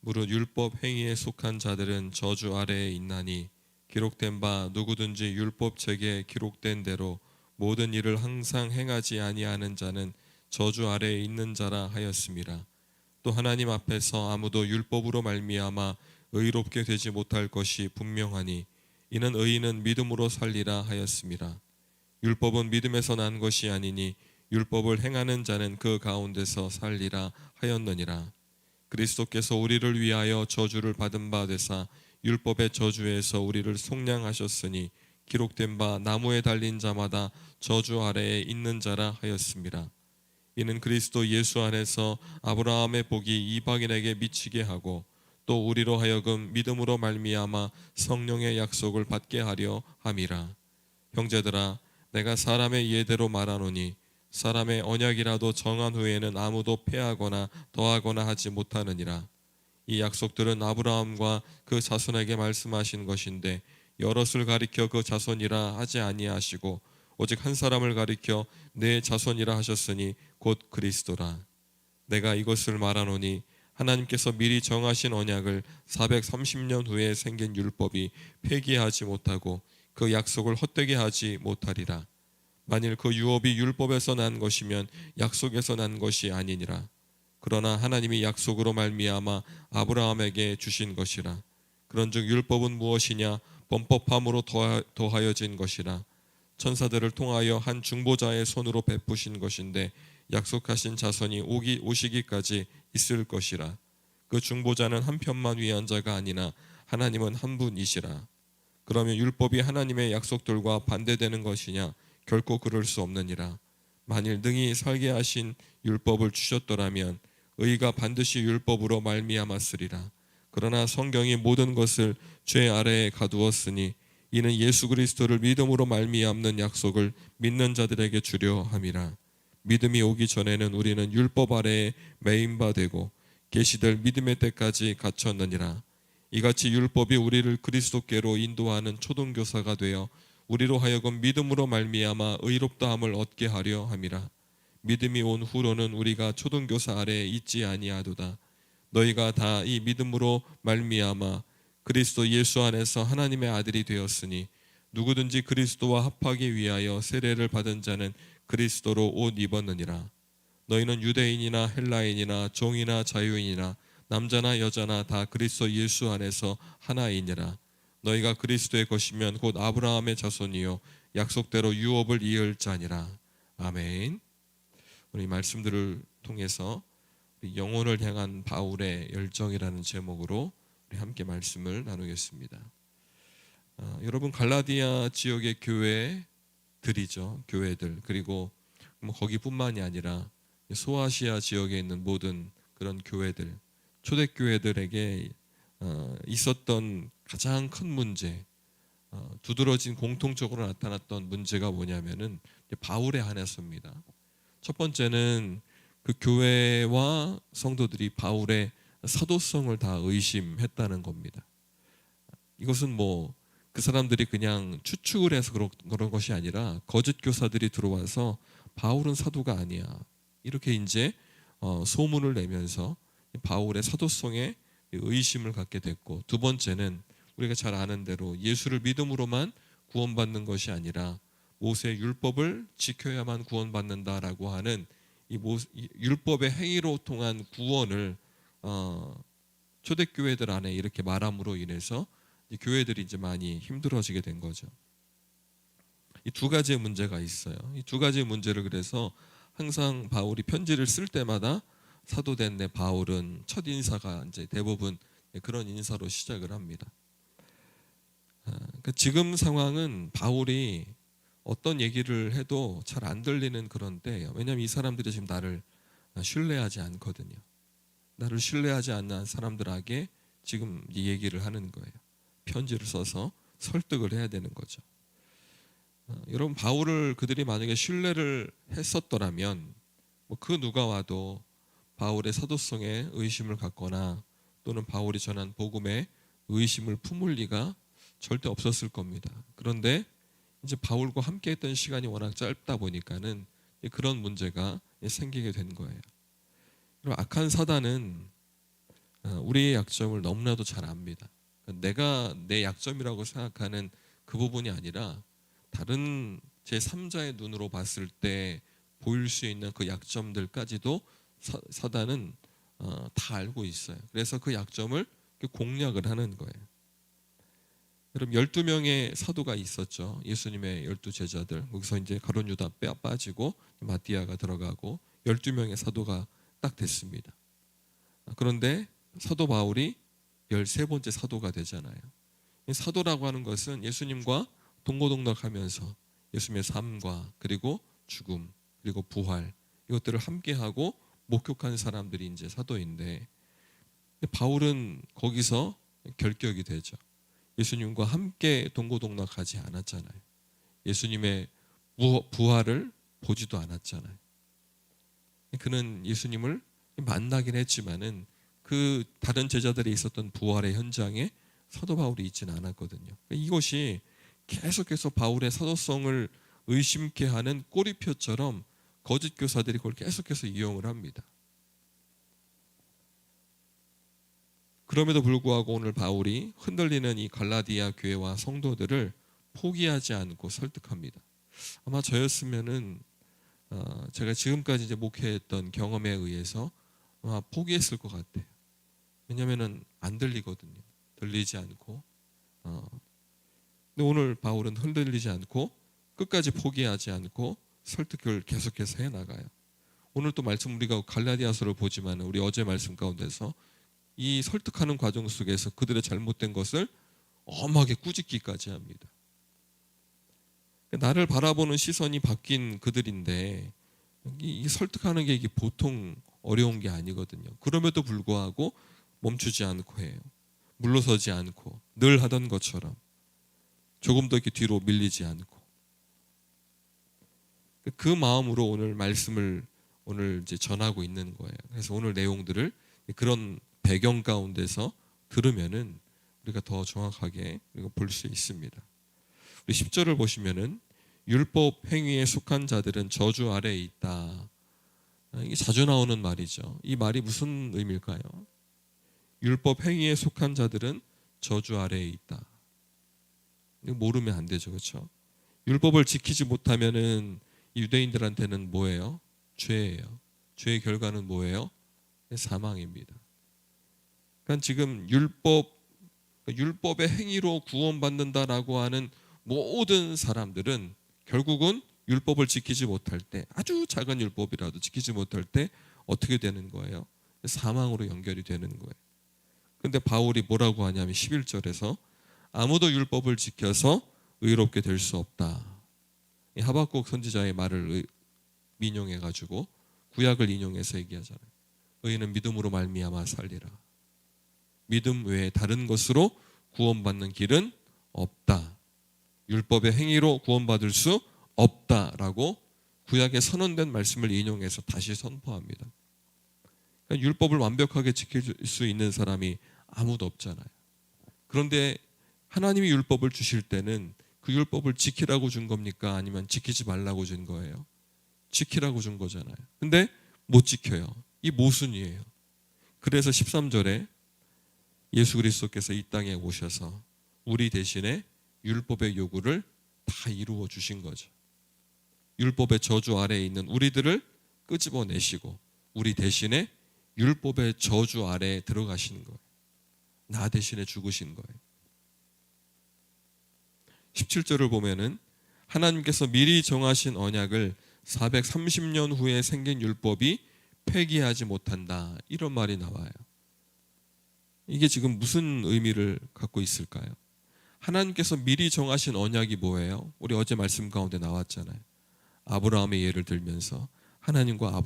무릇 율법 행위에 속한 자들은 저주 아래에 있나니 기록된 바 누구든지 율법 책에 기록된 대로 모든 일을 항상 행하지 아니하는 자는 저주 아래에 있는 자라 하였음이라. 또 하나님 앞에서 아무도 율법으로 말미암아 의롭게 되지 못할 것이 분명하니 이는 의인은 믿음으로 살리라 하였음이라. 율법은 믿음에서 난 것이 아니니 율법을 행하는 자는 그 가운데서 살리라 하였느니라. 그리스도께서 우리를 위하여 저주를 받은 바 되사 율법의 저주에서 우리를 속량하셨으니 기록된 바 나무에 달린 자마다 저주 아래에 있는 자라 하였습니다. 이는 그리스도 예수 안에서 아브라함의 복이 이방인에게 미치게 하고 또 우리로 하여금 믿음으로 말미암아 성령의 약속을 받게 하려 함이라. 형제들아, 내가 사람의 예대로 말하노니 사람의 언약이라도 정한 후에는 아무도 폐하거나 더하거나 하지 못하느니라. 이 약속들은 아브라함과 그 자손에게 말씀하신 것인데 여럿을 가리켜 그 자손이라 하지 아니하시고 오직 한 사람을 가리켜 내 자손이라 하셨으니 곧 그리스도라. 내가 이것을 말하노니 하나님께서 미리 정하신 언약을 430년 후에 생긴 율법이 폐기하지 못하고 그 약속을 헛되게 하지 못하리라. 만일 그 유업이 율법에서 난 것이면 약속에서 난 것이 아니니라. 그러나 하나님이 약속으로 말미암아 아브라함에게 주신 것이라. 그런즉 율법은 무엇이냐? 범법함으로 더하여진 것이라. 천사들을 통하여 한 중보자의 손으로 베푸신 것인데 약속하신 자손이 오시기까지 있을 것이라. 그 중보자는 한 편만 위한 자가 아니나 하나님은 한 분이시라. 그러면 율법이 하나님의 약속들과 반대되는 것이냐? 결코 그럴 수 없느니라. 만일 능히 살게 하신 율법을 주셨더라면 의가 반드시 율법으로 말미암았으리라. 그러나 성경이 모든 것을 죄 아래에 가두었으니 이는 예수 그리스도를 믿음으로 말미암는 약속을 믿는 자들에게 주려 함이라. 믿음이 오기 전에는 우리는 율법 아래에 매인 바 되고 계시될 믿음의 때까지 갇혔느니라. 이같이 율법이 우리를 그리스도께로 인도하는 초등교사가 되어 우리로 하여금 믿음으로 말미암아 의롭다함을 얻게 하려 함이라. 믿음이 온 후로는 우리가 초등교사 아래에 있지 아니하도다. 너희가 다 이 믿음으로 말미암아 그리스도 예수 안에서 하나님의 아들이 되었으니 누구든지 그리스도와 합하기 위하여 세례를 받은 자는 그리스도로 옷 입었느니라. 너희는 유대인이나 헬라인이나 종이나 자유인이나 남자나 여자나 다 그리스도 예수 안에서 하나이니라. 너희가 그리스도의 것이면 곧 아브라함의 자손이요 약속대로 유업을 이을 자니라. 아멘. 우리 말씀들을 통해서 영혼을 향한 바울의 열정이라는 제목으로 우리 함께 말씀을 나누겠습니다. 여러분, 갈라디아 지역의 교회들이죠. 교회들, 그리고 거기뿐만이 아니라 소아시아 지역에 있는 모든 그런 교회들, 초대교회들에게 있었던 가장 큰 문제, 두드러진 공통적으로 나타났던 문제가 뭐냐면은 바울에 한해서입니다. 첫 번째는 그 교회와 성도들이 바울의 사도성을 다 의심했다는 겁니다. 이것은 그 사람들이 그냥 추측을 해서 그런 것이 아니라 거짓 교사들이 들어와서 바울은 사도가 아니야, 이렇게 이제 소문을 내면서 바울의 사도성에 의심을 갖게 됐고, 두 번째는 우리가 잘 아는 대로 예수를 믿음으로만 구원받는 것이 아니라 모세의 율법을 지켜야만 구원받는다라고 하는 이 율법의 행위로 통한 구원을 초대교회들 안에 이렇게 말함으로 인해서 이 교회들이 이제 많이 힘들어지게 된 거죠. 이 두 가지의 문제가 있어요. 이 두 가지의 문제를 그래서 항상 바울이 편지를 쓸 때마다 사도된 내 바울은 첫 인사가 이제 대부분 그런 인사로 시작을 합니다. 그러니까 지금 상황은 바울이 어떤 얘기를 해도 잘 안 들리는 그런 때예요. 왜냐하면 이 사람들이 지금 나를 신뢰하지 않거든요. 나를 신뢰하지 않는 사람들에게 지금 이 얘기를 하는 거예요. 편지를 써서 설득을 해야 되는 거죠. 여러분, 바울을 그들이 만약에 신뢰를 했었더라면 그 누가 와도 바울의 사도성에 의심을 갖거나 또는 바울이 전한 복음에 의심을 품을 리가 절대 없었을 겁니다. 그런데 이제 바울과 함께 했던 시간이 워낙 짧다 보니까는 그런 문제가 생기게 된 거예요. 악한 사단은 우리의 약점을 너무나도 잘 압니다. 내가 내 약점이라고 생각하는 그 부분이 아니라 다른 제3자의 눈으로 봤을 때 보일 수 있는 그 약점들까지도 사단은 다 알고 있어요. 그래서 그 약점을 공략을 하는 거예요. 여러분 12명의 사도가 있었죠. 예수님의 12제자들. 거기서 이제 가룟 유다 빠지고 마띠아가 들어가고 12명의 사도가 딱 됐습니다. 그런데 사도 바울이 13번째 사도가 되잖아요. 사도라고 하는 것은 예수님과 동고동락하면서 예수님의 삶과 그리고 죽음 그리고 부활 이것들을 함께하고 목격한 사람들이 이제 사도인데, 바울은 거기서 결격이 되죠. 예수님과 함께 동고동락하지 않았잖아요. 예수님의 부활을 보지도 않았잖아요. 그는 예수님을 만나긴 했지만은 그 다른 제자들이 있었던 부활의 현장에 사도 바울이 있지는 않았거든요. 이것이 계속해서 바울의 사도성을 의심케 하는 꼬리표처럼 거짓 교사들이 그걸 계속해서 이용을 합니다. 그럼에도 불구하고 오늘 바울이 흔들리는 이 갈라디아 교회와 성도들을 포기하지 않고 설득합니다. 아마 저였으면은 제가 지금까지 이제 목회했던 경험에 의해서 아마 포기했을 것 같아요. 왜냐하면은 안 들리거든요. 들리지 않고. 근데 오늘 바울은 흔들리지 않고 끝까지 포기하지 않고 설득을 계속해서 해 나가요. 오늘 또 말씀 우리가 갈라디아서를 보지만 우리 어제 말씀 가운데서 이 설득하는 과정 속에서 그들의 잘못된 것을 엄하게 꾸짖기까지 합니다. 나를 바라보는 시선이 바뀐 그들인데 이 설득하는 게 이게 보통 어려운 게 아니거든요. 그럼에도 불구하고 멈추지 않고 해요. 물러서지 않고 늘 하던 것처럼 조금 더 이렇게 뒤로 밀리지 않고, 그 마음으로 오늘 말씀을 오늘 이제 전하고 있는 거예요. 그래서 오늘 내용들을 그런 배경 가운데서 들으면은 우리가 더 정확하게 볼 수 있습니다. 우리 10절을 보시면은 율법 행위에 속한 자들은 저주 아래에 있다. 이게 자주 나오는 말이죠. 이 말이 무슨 의미일까요? 율법 행위에 속한 자들은 저주 아래에 있다. 이거 모르면 안 되죠, 그렇죠? 율법을 지키지 못하면은 유대인들한테는 뭐예요? 죄예요. 죄의 결과는 뭐예요? 사망입니다. 그러니까 지금 율법의 행위로 구원받는다라고 하는 모든 사람들은 결국은 율법을 지키지 못할 때, 아주 작은 율법이라도 지키지 못할 때 어떻게 되는 거예요? 사망으로 연결이 되는 거예요. 그런데 바울이 뭐라고 하냐면 11절에서 아무도 율법을 지켜서 의롭게 될 수 없다. 이 하박국 선지자의 말을 인용해가지고 구약을 인용해서 얘기하잖아요. 의인은 믿음으로 말미암아 살리라. 믿음 외에 다른 것으로 구원받는 길은 없다. 율법의 행위로 구원받을 수 없다라고 구약에 선언된 말씀을 인용해서 다시 선포합니다. 그러니까 율법을 완벽하게 지킬 수 있는 사람이 아무도 없잖아요. 그런데 하나님이 율법을 주실 때는 그 율법을 지키라고 준 겁니까? 아니면 지키지 말라고 준 거예요? 지키라고 준 거잖아요. 근데 못 지켜요. 이 모순이에요. 그래서 13절에 예수 그리스도께서 이 땅에 오셔서 우리 대신에 율법의 요구를 다 이루어 주신 거죠. 율법의 저주 아래에 있는 우리들을 끄집어내시고 우리 대신에 율법의 저주 아래에 들어가신 거예요. 나 대신에 죽으신 거예요. 17절을 보면은 하나님께서 미리 정하신 언약을 430년 후에 생긴 율법이 폐기하지 못한다. 이런 말이 나와요. 이게 지금 무슨 의미를 갖고 있을까요? 하나님께서 미리 정하신 언약이 뭐예요? 우리 어제 말씀 가운데 나왔잖아요. 아브라함의 예를 들면서 하나님과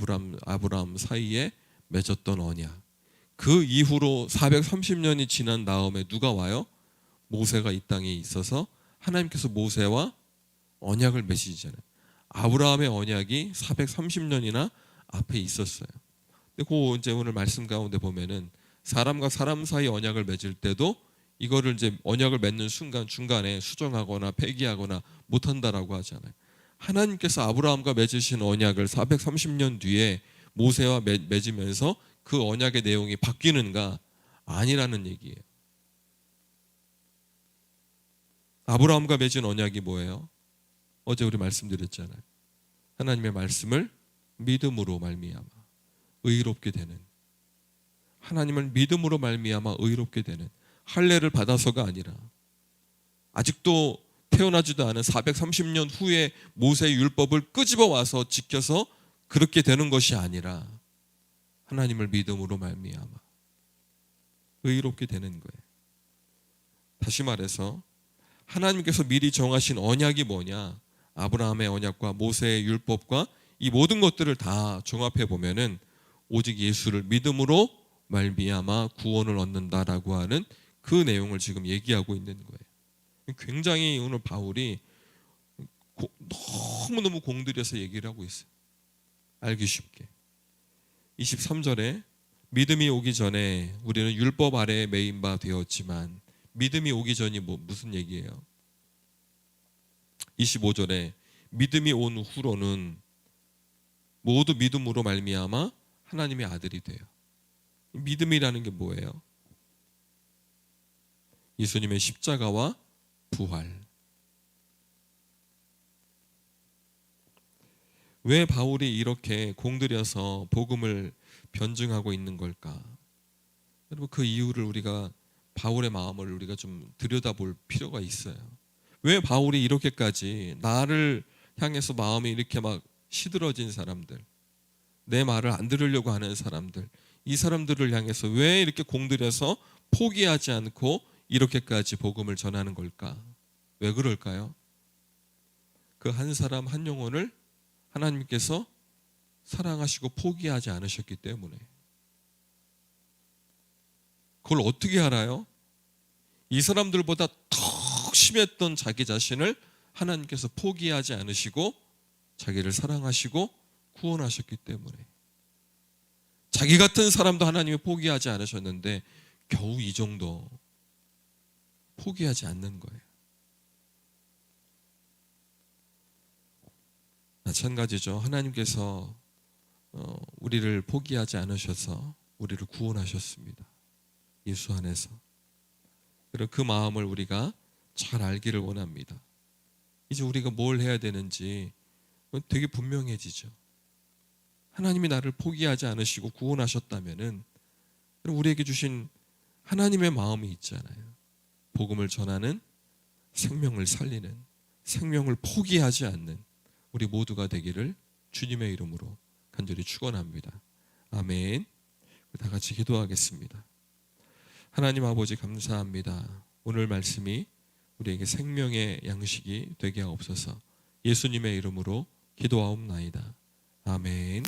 아브라함 사이에 맺었던 언약. 그 이후로 430년이 지난 다음에 누가 와요? 모세가 이 땅에 있어서 하나님께서 모세와 언약을 맺으시잖아요. 아브라함의 언약이 430년이나 앞에 있었어요. 근데 그 이제 오늘 말씀 가운데 보면은 사람과 사람 사이 언약을 맺을 때도 이거를 이제 언약을 맺는 순간 중간에 수정하거나 폐기하거나 못한다라고 하잖아요. 하나님께서 아브라함과 맺으신 언약을 430년 뒤에 모세와 맺으면서 그 언약의 내용이 바뀌는가? 아니라는 얘기예요. 아브라함과 맺은 언약이 뭐예요? 어제 우리 말씀드렸잖아요. 하나님의 말씀을 믿음으로 말미암아 의롭게 되는, 하나님을 믿음으로 말미암아 의롭게 되는, 할례를 받아서가 아니라 아직도 태어나지도 않은 430년 후에 모세의 율법을 끄집어 와서 지켜서 그렇게 되는 것이 아니라 하나님을 믿음으로 말미암아 의롭게 되는 거예요. 다시 말해서 하나님께서 미리 정하신 언약이 뭐냐? 아브라함의 언약과 모세의 율법과 이 모든 것들을 다 종합해 보면은 오직 예수를 믿음으로 말미암아 구원을 얻는다라고 하는 그 내용을 지금 얘기하고 있는 거예요. 굉장히 오늘 바울이 너무너무 공들여서 얘기를 하고 있어요. 알기 쉽게. 23절에 믿음이 오기 전에 우리는 율법 아래에 매인 바 되었지만, 믿음이 오기 전이 무슨 얘기예요? 25절에 믿음이 온 후로는 모두 믿음으로 말미암아 하나님의 아들이 돼요. 믿음이라는 게 뭐예요? 예수님의 십자가와 부활. 왜 바울이 이렇게 공들여서 복음을 변증하고 있는 걸까? 여러분, 그 이유를 우리가, 바울의 마음을 우리가 좀 들여다볼 필요가 있어요. 왜 바울이 이렇게까지 나를 향해서 마음이 이렇게 막 시들어진 사람들, 내 말을 안 들으려고 하는 사람들, 이 사람들을 향해서 왜 이렇게 공들여서 포기하지 않고 이렇게까지 복음을 전하는 걸까? 왜 그럴까요? 그 한 사람 한 영혼을 하나님께서 사랑하시고 포기하지 않으셨기 때문에. 그걸 어떻게 알아요? 이 사람들보다 더 심했던 자기 자신을 하나님께서 포기하지 않으시고 자기를 사랑하시고 구원하셨기 때문에. 자기 같은 사람도 하나님이 포기하지 않으셨는데 겨우 이 정도 포기하지 않는 거예요. 마찬가지죠. 하나님께서 우리를 포기하지 않으셔서 우리를 구원하셨습니다. 예수 안에서. 그리고 그 마음을 우리가 잘 알기를 원합니다. 이제 우리가 뭘 해야 되는지 되게 분명해지죠. 하나님이 나를 포기하지 않으시고 구원하셨다면은 우리에게 주신 하나님의 마음이 있잖아요. 복음을 전하는, 생명을 살리는, 생명을 포기하지 않는 우리 모두가 되기를 주님의 이름으로 간절히 축원합니다. 아멘. 다 같이 기도하겠습니다. 하나님 아버지, 감사합니다. 오늘 말씀이 우리에게 생명의 양식이 되게 하옵소서. 예수님의 이름으로 기도하옵나이다. 아멘.